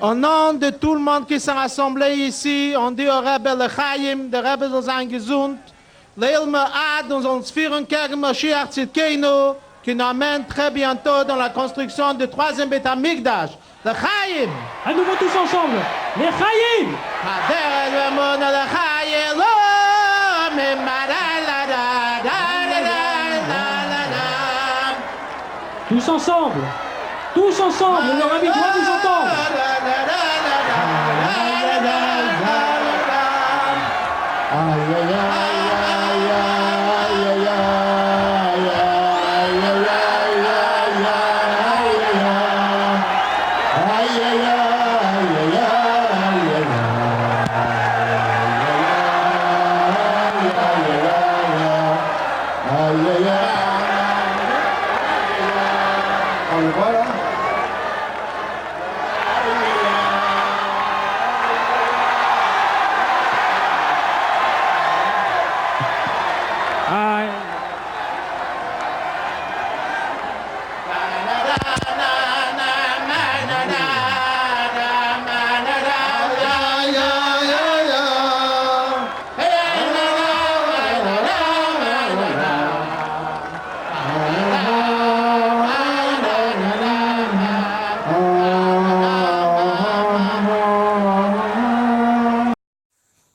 Au nom de tout le monde qui s'est rassemblé ici, on dit au Rebbe L'Chaim, der Rebbe soll sein gesund, Leil Me'ad, und uns führen gegen Mashiach Tzidkeinu, qui nous amène très bientôt dans la construction du troisième Beth Amikdash. L'Chaim! À nouveau tous ensemble, les Chaim! Hader L'Emon L'Chaim, Lo, Tous ensemble, le Rabbi doit nous entendre.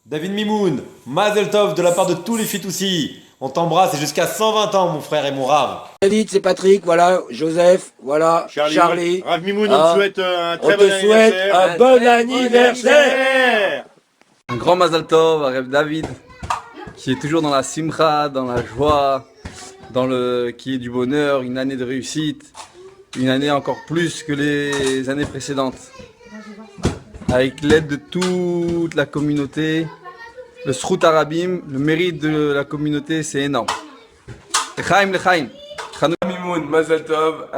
David Mimoun, Mazel Tov de la part de tous les Fitoussi. On t'embrasse et jusqu'à 120 ans, mon frère et mon Rav. David, c'est Patrick, voilà, Joseph, voilà, Charlie. Rav Mimoun, on te souhaite un très On bon te souhaite un bon anniversaire. Un grand Mazal Tov à Rav David, qui est toujours dans la simcha, dans la joie, qui est du bonheur, une année de réussite, une année encore plus que les années précédentes. Avec l'aide de toute la communauté, le Srout Arabim, le mérite de la communauté, c'est énorme. L'chaim, l'chaim. Mimoun, Mazal Tov,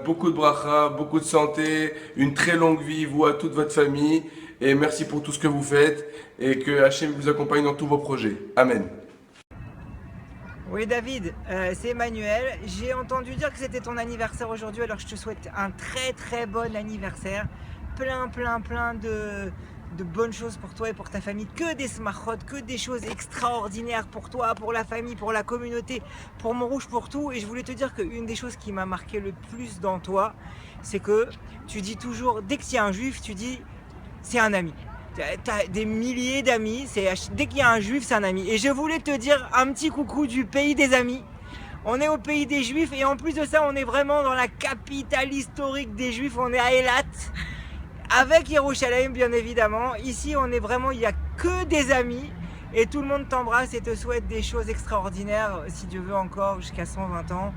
beaucoup de bracha, beaucoup de santé, une très longue vie, vous à toute votre famille, et merci pour tout ce que vous faites, et que Hachem vous accompagne dans tous vos projets. Amen. Oui David, c'est Emmanuel. J'ai entendu dire que c'était ton anniversaire aujourd'hui, alors je te souhaite un très bon anniversaire. Plein de bonnes choses pour toi et pour ta famille, que des smachot, que des choses extraordinaires pour toi, pour la famille, pour la communauté, pour Montrouge, pour tout. Et je voulais te dire qu'une des choses qui m'a marqué le plus dans toi, c'est que tu dis toujours, dès qu'il y a un juif, tu dis c'est un ami. Tu as des milliers d'amis, dès qu'il y a un juif, c'est un ami. Et je voulais te dire un petit coucou du pays des amis. On est au pays des juifs et en plus de ça, on est vraiment dans la capitale historique des juifs, on est à Eilat. Avec Yerushalayim bien évidemment, ici on est vraiment, il n'y a que des amis et tout le monde t'embrasse et te souhaite des choses extraordinaires, si Dieu veut encore jusqu'à 120 ans.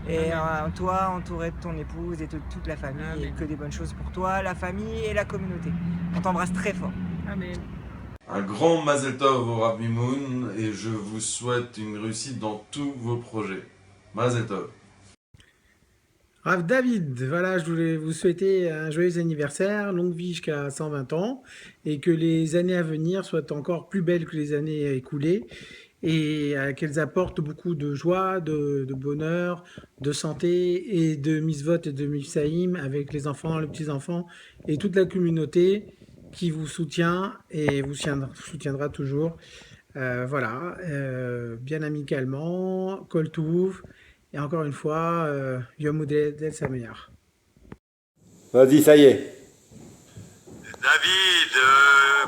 Et toi, entouré de ton épouse et de toute la famille, et que des bonnes choses pour toi, la famille et la communauté. On t'embrasse très fort. Amen. Un grand Mazel Tov au Rav Mimoun et je vous souhaite une réussite dans tous vos projets. Mazel Tov. Rav David, voilà, je voulais vous souhaiter un joyeux anniversaire, longue vie jusqu'à 120 ans, et que les années à venir soient encore plus belles que les années écoulées, et qu'elles apportent beaucoup de joie, de bonheur, de santé, et de misvot et de mifsaïm avec les enfants, les petits-enfants, et toute la communauté qui vous soutient et vous soutiendra toujours. Voilà, bien amicalement, Kol Touv. Et encore une fois, Yom Houdet Sameach. Vas-y, ça y est. David,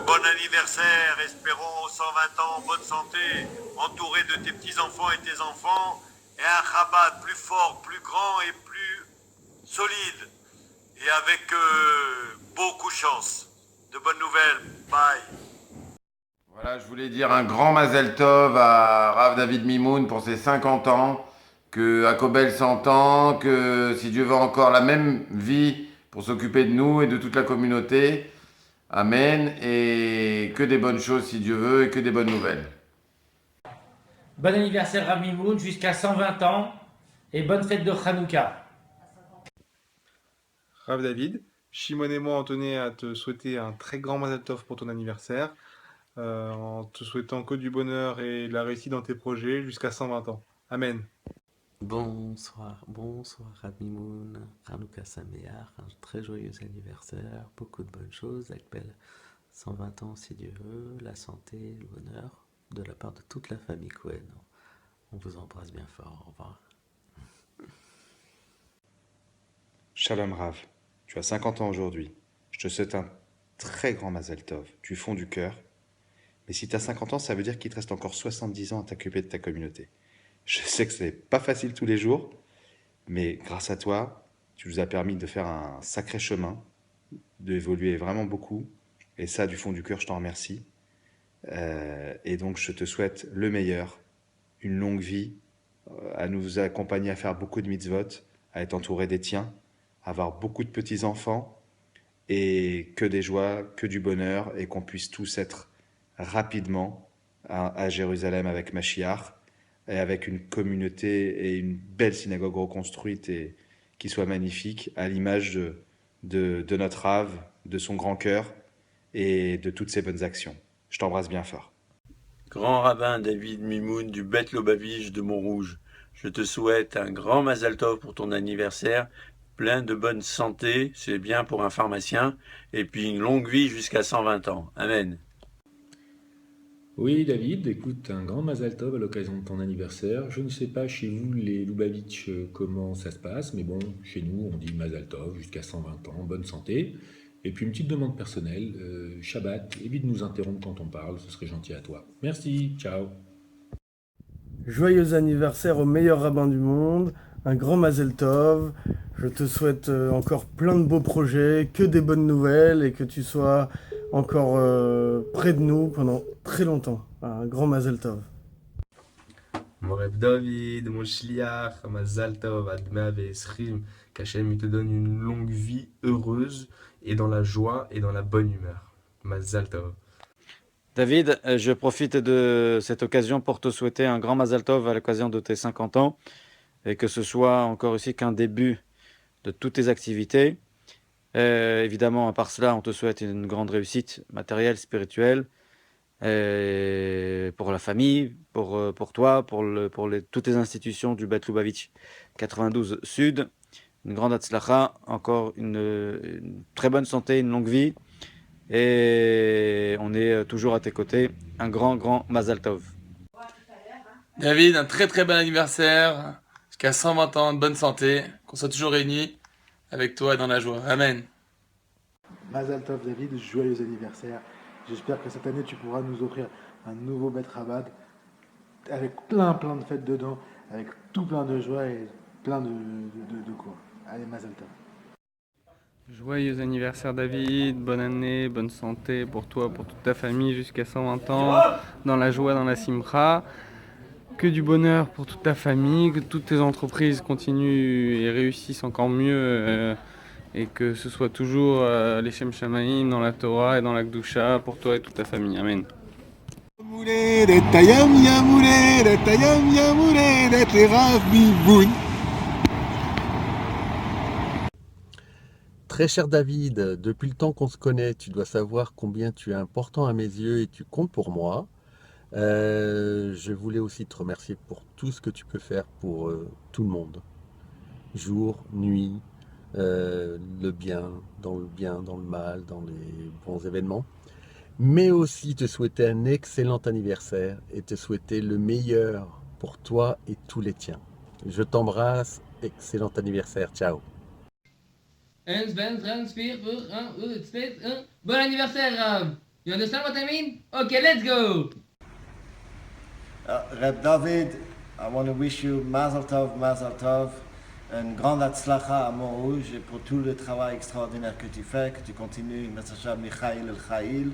bon anniversaire, espérons 120 ans, bonne santé, entouré de tes petits-enfants et tes enfants, et un Chabad plus fort, plus grand et plus solide, et avec beaucoup de chance. De bonnes nouvelles, bye. Voilà, je voulais dire un grand Mazel Tov à Rav David Mimoun pour ses 50 ans, que Akobel s'entend, que si Dieu veut encore la même vie pour s'occuper de nous et de toute la communauté. Amen, et que des bonnes choses si Dieu veut et que des bonnes nouvelles. Bon anniversaire Rav Mimoun, jusqu'à 120 ans, et bonne fête de Hanouka. Rav David, Shimon et moi on tenait à te souhaiter un très grand Mazel Tov pour ton anniversaire, en te souhaitant que du bonheur et de la réussite dans tes projets jusqu'à 120 ans. Amen. Bonsoir, bonsoir Rabimoun, Hanouka Sameach, un très joyeux anniversaire, beaucoup de bonnes choses, avec belle 120 ans si Dieu veut, la santé, le bonheur, de la part de toute la famille Cohen. On vous embrasse bien fort, au revoir. Shalom Rav, tu as 50 ans aujourd'hui. Je te souhaite un très grand Mazel Tov, du fond du cœur. Mais si tu as 50 ans, ça veut dire qu'il te reste encore 70 ans à t'occuper de ta communauté. Je sais que ce n'est pas facile tous les jours, mais grâce à toi, tu nous as permis de faire un sacré chemin, d'évoluer vraiment beaucoup. Et ça, du fond du cœur, je t'en remercie. Et donc, je te souhaite le meilleur, une longue vie, à nous accompagner à faire beaucoup de mitzvot, à être entouré des tiens, à avoir beaucoup de petits-enfants, et que des joies, que du bonheur, et qu'on puisse tous être rapidement à Jérusalem avec Mashiach, et avec une communauté et une belle synagogue reconstruite et qui soit magnifique, à l'image de notre Rav, de son grand cœur et de toutes ses bonnes actions. Je t'embrasse bien fort. Grand rabbin David Mimoun du Bet Lobavitch de Montrouge, je te souhaite un grand Mazal Tov pour ton anniversaire, plein de bonne santé, c'est bien pour un pharmacien, et puis une longue vie jusqu'à 120 ans. Amen. Oui, David, écoute, un grand Mazal Tov à l'occasion de ton anniversaire. Je ne sais pas chez vous, les Lubavitch, comment ça se passe, mais bon, chez nous, on dit Mazal Tov jusqu'à 120 ans, bonne santé. Et puis une petite demande personnelle, Shabbat, évite de nous interrompre quand on parle, ce serait gentil à toi. Merci, ciao. Joyeux anniversaire au meilleur rabbin du monde, un grand Mazel Tov. Je te souhaite encore plein de beaux projets, que des bonnes nouvelles et que tu sois encore près de nous pendant très longtemps. Un grand Mazel Tov. Mon rêve David, mon shliach, Mazal Tov, Admea Ve'eschrim, qu'Hachem il te donne une longue vie heureuse et dans la joie et dans la bonne humeur. Mazal Tov. David, je profite de cette occasion pour te souhaiter un grand Mazal Tov à l'occasion de tes 50 ans et que ce soit encore ici qu'un début de toutes tes activités. Évidemment, à part cela, on te souhaite une grande réussite matérielle, spirituelle, pour la famille, pour toi, pour toutes les institutions du Bet Lubavitch 92 Sud. Une grande hatzlacha, encore une très bonne santé, une longue vie. Et on est toujours à tes côtés. Un grand Mazal Tov. David, un très bon anniversaire. Jusqu'à 120 ans, de bonne santé. Qu'on soit toujours réunis avec toi dans la joie. Amen. Mazal Tov David, joyeux anniversaire. J'espère que cette année tu pourras nous offrir un nouveau Bet Rabbad avec plein de fêtes dedans, avec tout plein de joie et plein de cours. Allez, Mazal Tov. Joyeux anniversaire David, bonne année, bonne santé pour toi, pour toute ta famille jusqu'à 120 ans, dans la joie, dans la simcha. Que du bonheur pour toute ta famille, que toutes tes entreprises continuent et réussissent encore mieux et que ce soit toujours les Shem Shamaim dans la Torah et dans la Gdusha pour toi et toute ta famille. Amen. Très cher David, depuis le temps qu'on se connaît, tu dois savoir combien tu es important à mes yeux et tu comptes pour moi. Je voulais aussi te remercier pour tout ce que tu peux faire pour tout le monde. Jour, nuit, le bien, dans le mal, dans les bons événements. Mais aussi te souhaiter un excellent anniversaire et te souhaiter le meilleur pour toi et tous les tiens. Je t'embrasse, excellent anniversaire, ciao. Bon anniversaire, Rav. You understand what I mean? Okay, let's go. Reb David, I want to wish you Mazel Tov, une grande hatzlacha à Montrouge et pour tout le travail extraordinaire que tu fais, que tu continues, Messachab Michail El Chail,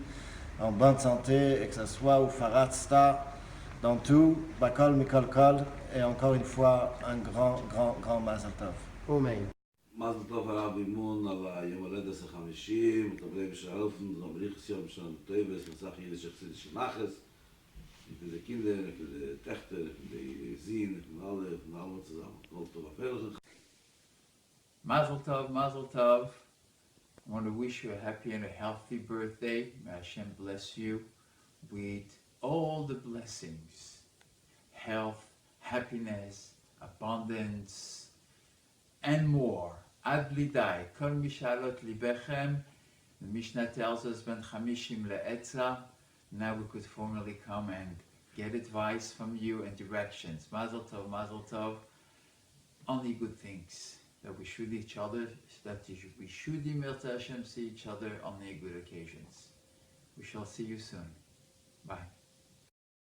en bonne santé, et que ce soit au Faratzta, dans tout, Bakol Mikol Kol, et encore une fois, un grand Mazel Tov. Amen. מזל טוב הרב מימון על היום הולדת ה-50, מקבלי בשערופן, רבריך יום שנה טויבס, מסך יידיש יחסיד של נחס, für die Kinder, für die Töchter, für die Sinn, für alle zusammen. Alles טוב הפרק. Mazel Tov, Mazel Tov. I want to wish you a happy and a healthy birthday. May Hashem bless you with all the blessings, health, happiness, abundance, and more. Ad bli dai, kol mishalot libechem. The Mishnah tells us ben chamishim le'etza. Now we could formally come and get advice from you and directions. Mazel tov, mazel tov. Only good things. That we should each other, that we should Mirta Hashem see each other on the good occasions. We shall see you soon. Bye.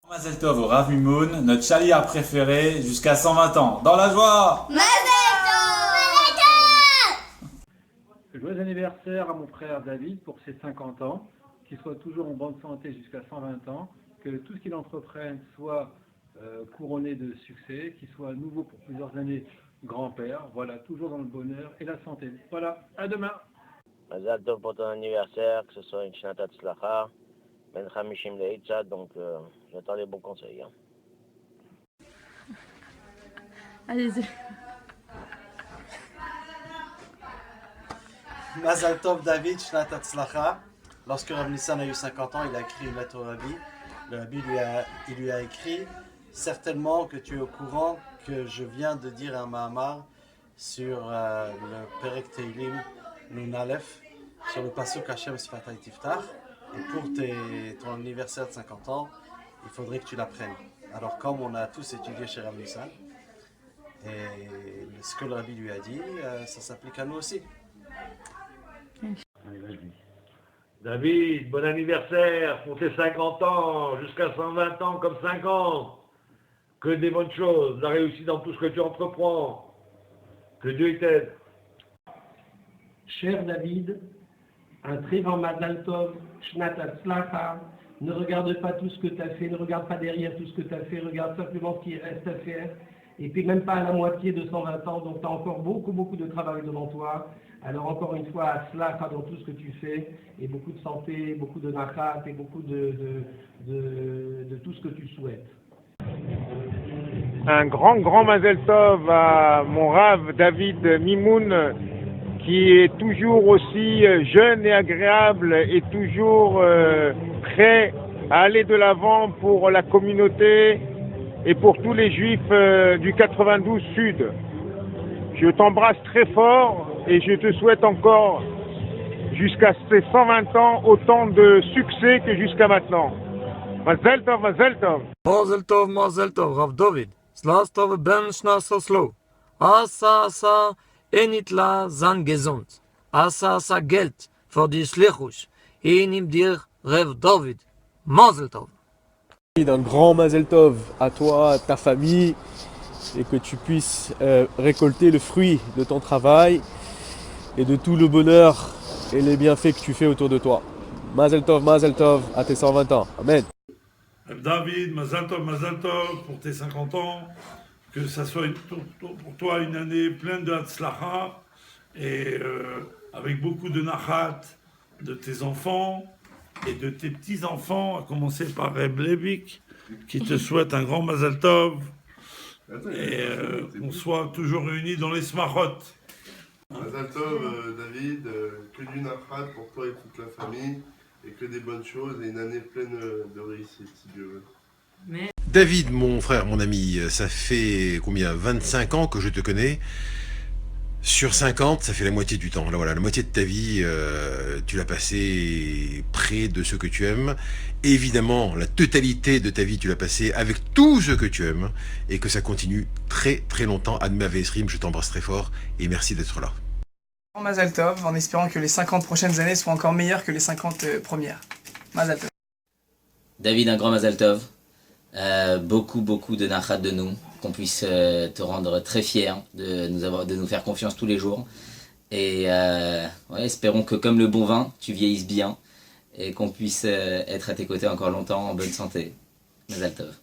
Mazel Tov au Rav Mimoun, notre chaliard préféré jusqu'à 120 ans. Dans la joie! Joyeux anniversaire à mon frère David pour ses 50 ans, qu'il soit toujours en bonne santé jusqu'à 120 ans, que tout ce qu'il entreprenne soit couronné de succès, qu'il soit à nouveau pour plusieurs années grand-père, voilà, toujours dans le bonheur et la santé. Voilà, à demain. Mazal Tov pour ton anniversaire, que ce soit une Shnat Hatzlacha, Ben Chamishim Leitza, donc j'attends les bons conseils. Hein. Allez-y. Mazal Tov David, Shnat Hatzlacha. Lorsque Rav Nissan a eu 50 ans, il a écrit une lettre au Rabbi. Le Rabbi lui a écrit « Certainement que tu es au courant que je viens de dire un Mahamar sur le Perek Teilim Nun Aleph, sur le pasuk Hashem Sfatai Tiftach, et pour ton anniversaire de 50 ans, il faudrait que tu l'apprennes. » Alors comme on a tous étudié chez Rav Nissan, et ce que le Rabbi lui a dit, ça s'applique à nous aussi. Allez, vas-y. David, bon anniversaire pour tes 50 ans, jusqu'à 120 ans comme 50. Que des bonnes choses, la réussite dans tout ce que tu entreprends. Que Dieu t'aide. Cher David, un très grand Mazal Tov, Shnat Hatzlacha. Ne regarde pas tout ce que tu as fait, ne regarde pas derrière tout ce que tu as fait, regarde simplement ce qui reste à faire. Et puis même pas à la moitié de 120 ans, donc tu as encore beaucoup de travail devant toi. Alors encore une fois, Hatzlacha dans tout ce que tu fais, et beaucoup de santé, beaucoup de nachat, et beaucoup de tout ce que tu souhaites. Un grand Mazel Tov à mon Rav David Mimoun, qui est toujours aussi jeune et agréable et toujours prêt à aller de l'avant pour la communauté et pour tous les juifs du 92 Sud. Je t'embrasse très fort et je te souhaite encore jusqu'à ces 120 ans autant de succès que jusqu'à maintenant. Mazel Tov, Mazel Tov. Mazel Tov, Rav David. Slaas Tov ben Schnasoslo. Asa enitla zan gesund. Asa Geld für die Schlichus. Nimm dir Rav David. Mazel Tov. Un grand Mazel Tov à toi, à ta famille, et que tu puisses récolter le fruit de ton travail et de tout le bonheur et les bienfaits que tu fais autour de toi. Mazel Tov à tes 120 ans. Amen. David, Mazel Tov pour tes 50 ans, que ça soit pour toi une année pleine de Hatzlacha et avec beaucoup de nachat de tes enfants et de tes petits-enfants, à commencer par Reb Levik, qui te souhaite un grand Mazel Tov et qu'on soit toujours réunis dans les smachot. Mazel Tov, David, que du nachat pour toi et toute la famille, et que des bonnes choses et une année pleine de réussite, si Dieu veut. David, mon frère, mon ami, ça fait combien 25 ans que je te connais. Sur 50, ça fait la moitié du temps. Là, voilà, la moitié de ta vie, tu l'as passé près de ceux que tu aimes. Évidemment, la totalité de ta vie, tu l'as passé avec tous ceux que tu aimes. Et que ça continue très très longtemps. Adma Vesrim, je t'embrasse très fort et merci d'être là. Mazel Tov, en espérant que les 50 prochaines années soient encore meilleures que les 50 premières. Mazel Tov. David, un grand Mazel Tov. Beaucoup de nachat de nous, qu'on puisse te rendre très fier de nous faire confiance tous les jours. Et espérons que comme le bon vin, tu vieillisses bien et qu'on puisse être à tes côtés encore longtemps en bonne santé. Mazel Tov.